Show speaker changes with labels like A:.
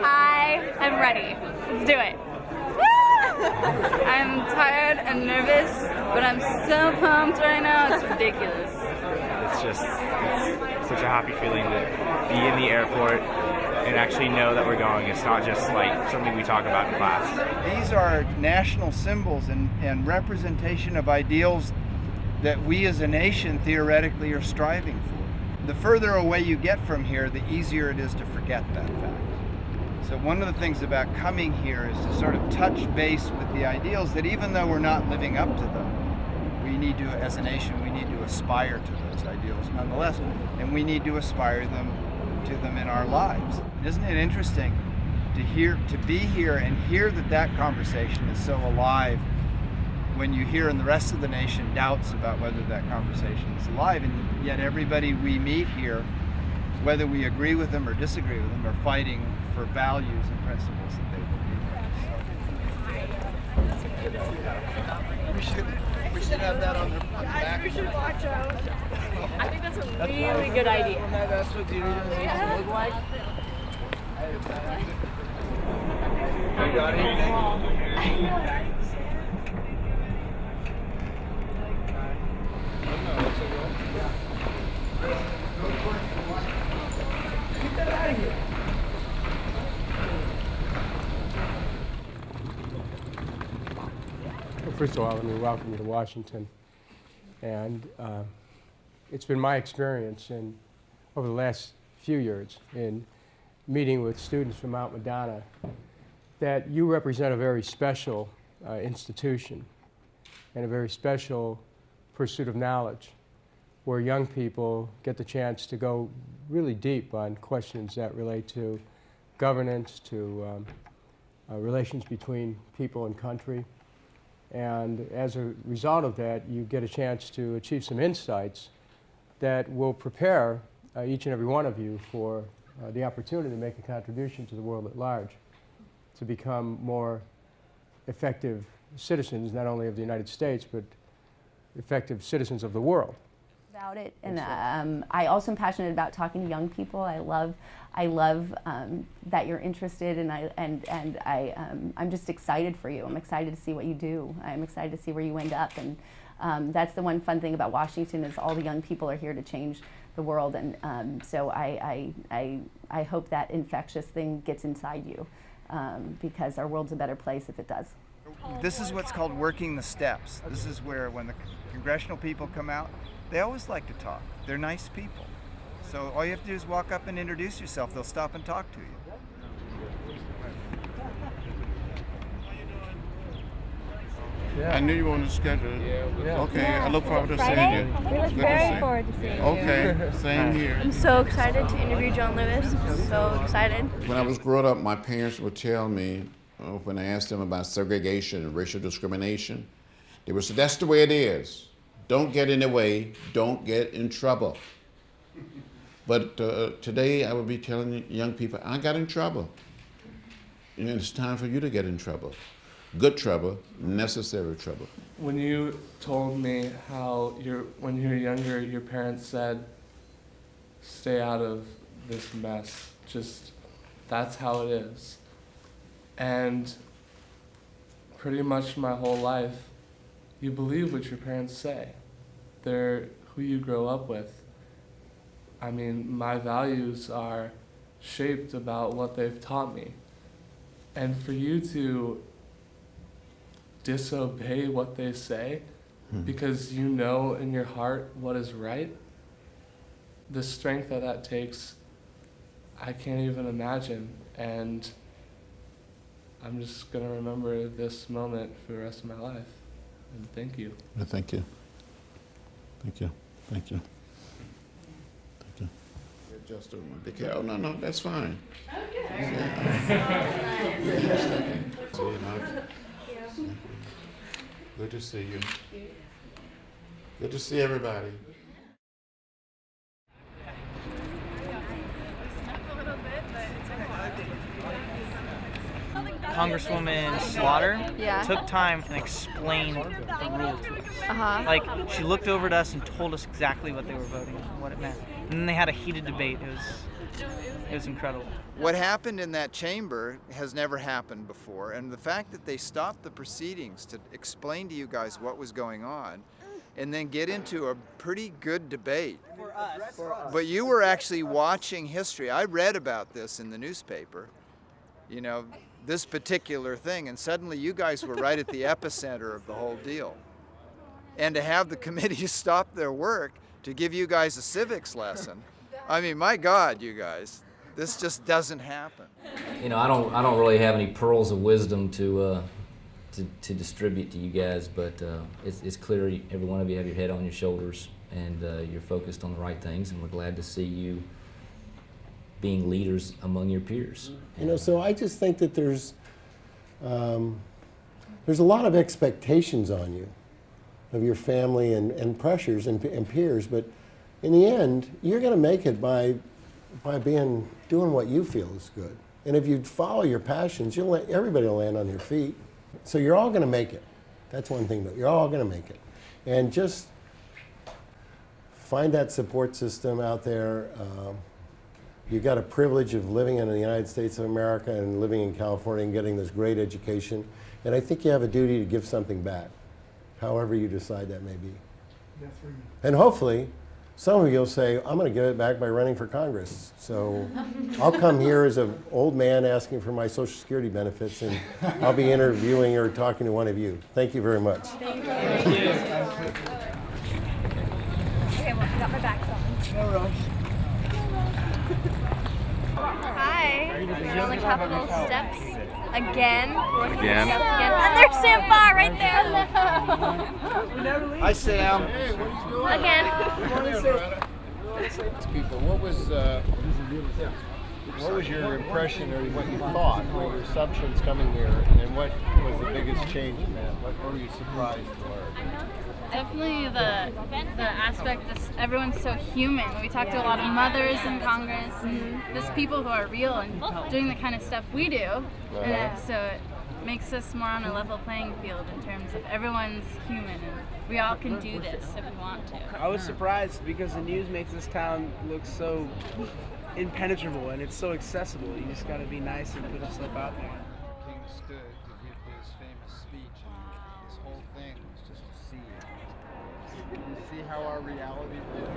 A: I am ready. Let's do it. I'm tired and nervous, but I'm so pumped right now. It's ridiculous.
B: It's such a happy feeling to be in the airport and actually know that we're going. It's not just like something we talk about in class.
C: These are national symbols and representation of ideals that we as a nation theoretically are striving for. The further away you get from here, the easier it is to forget that fact. So one of the things about coming here is to sort of touch base with the ideals that even though we're not living up to them, we need to, as a nation, we need to aspire to those ideals nonetheless, and we need to aspire to them in our lives. Isn't it interesting to be here and hear that conversation is so alive when you hear in the rest of the nation doubts about whether that conversation is alive, and yet everybody we meet here, whether we agree with them or disagree with them, are fighting for values and principles that they believe in. We should have that on the back.
A: We should watch those. I think that's a really good idea.
C: That's what the organization look like. You got anything?
D: First of all, let me welcome you to Washington. And it's been my experience over the last few years in meeting with students from Mount Madonna that you represent a very special institution and a very special pursuit of knowledge, where young people get the chance to go really deep on questions that relate to governance, to relations between people and country. And as a result of that, you get a chance to achieve some insights that will prepare each and every one of you for the opportunity to make a contribution to the world at large, to become more effective citizens, not only of the United States, but effective citizens of the world.
E: About it, and I also am passionate about talking to young people. I love that you're interested, and I'm just excited for you. I'm excited to see what you do. I'm excited to see where you end up, and that's the one fun thing about Washington is all the young people are here to change the world, and so I hope that infectious thing gets inside you, because our world's a better place if it does.
C: This is what's called working the steps. This is where when the congressional people come out, they always like to talk. They're nice people. So all you have to do is walk up and introduce yourself. They'll stop and talk to you.
F: I knew you were on the schedule.
D: Yeah.
F: Okay, I look forward to seeing you.
A: We look very forward to seeing you.
F: Okay, same here.
A: I'm so excited to interview John Lewis. So excited.
F: When I was growing up, my parents would tell me, when I asked them about segregation and racial discrimination, they would say, that's the way it is. Don't get in the way, don't get in trouble. But today I would be telling young people, I got in trouble. And it's time for you to get in trouble. Good trouble, necessary trouble.
G: When you told me how when you were younger, your parents said, stay out of this mess, just that's how it is. And pretty much my whole life, you believe what your parents say. They're who you grow up with. I mean, my values are shaped about what they've taught me. And for you to disobey what they say because you know in your heart what is right, the strength that takes, I can't even imagine. And I'm just going to remember this moment for the rest of my life. And thank you.
F: Thank you. Thank you. Thank you. Thank you. Just a big oh no, that's fine. Okay. Good to see you. Good to see everybody.
H: Congresswoman Slaughter took time and explained the rule to us. Like, she looked over at us and told us exactly what they were voting on, what it meant. And then they had a heated debate. It was incredible.
C: What happened in that chamber has never happened before, and the fact that they stopped the proceedings to explain to you guys what was going on and then get into a pretty good debate.
I: For us.
C: But you were actually watching history. I read about this in the newspaper, you know, this particular thing, and suddenly you guys were right at the epicenter of the whole deal. And to have the committee stop their work to give you guys a civics lesson, I mean, my God, you guys, this just doesn't happen.
J: You know, I don't really have any pearls of wisdom to distribute to you guys, but it's clear every one of you have your head on your shoulders and you're focused on the right things, and we're glad to see you being leaders among your peers.
K: You know, so I just think that there's a lot of expectations on you, of your family and pressures and peers, but in the end, you're going to make it by doing what you feel is good. And if you follow your passions, everybody will land on your feet. So you're all going to make it. That's one thing, you're all going to make it. And just find that support system out there. You've got a privilege of living in the United States of America and living in California and getting this great education. And I think you have a duty to give something back, however you decide that may be. And hopefully, some of you will say, I'm going to give it back by running for Congress. So I'll come here as an old man asking for my Social Security benefits, and I'll be interviewing or talking to one of you. Thank you very much.
I: Thank you. Okay, well, I got my back on.
C: No rush.
I: Hi. We're on the Capitol steps again.
B: Again.
I: And there's Sam Barr right there.
C: Hi, Sam.
I: Again.
K: People, what was your impression or what you thought, or your assumptions coming here, and what was the biggest change in that? What were you surprised to learn?
A: Definitely the aspect that everyone's so human. We talk to a lot of mothers in Congress, and just people who are real and doing the kind of stuff we do. And so it makes us more on a level playing field in terms of everyone's human, and we all can do this if we want to.
L: I was surprised because the news makes this town look so impenetrable, and it's so accessible. You just got to be nice and put yourself out there.
C: King stood to give his famous speech, and this whole thing was just a siege. You see how our reality lives?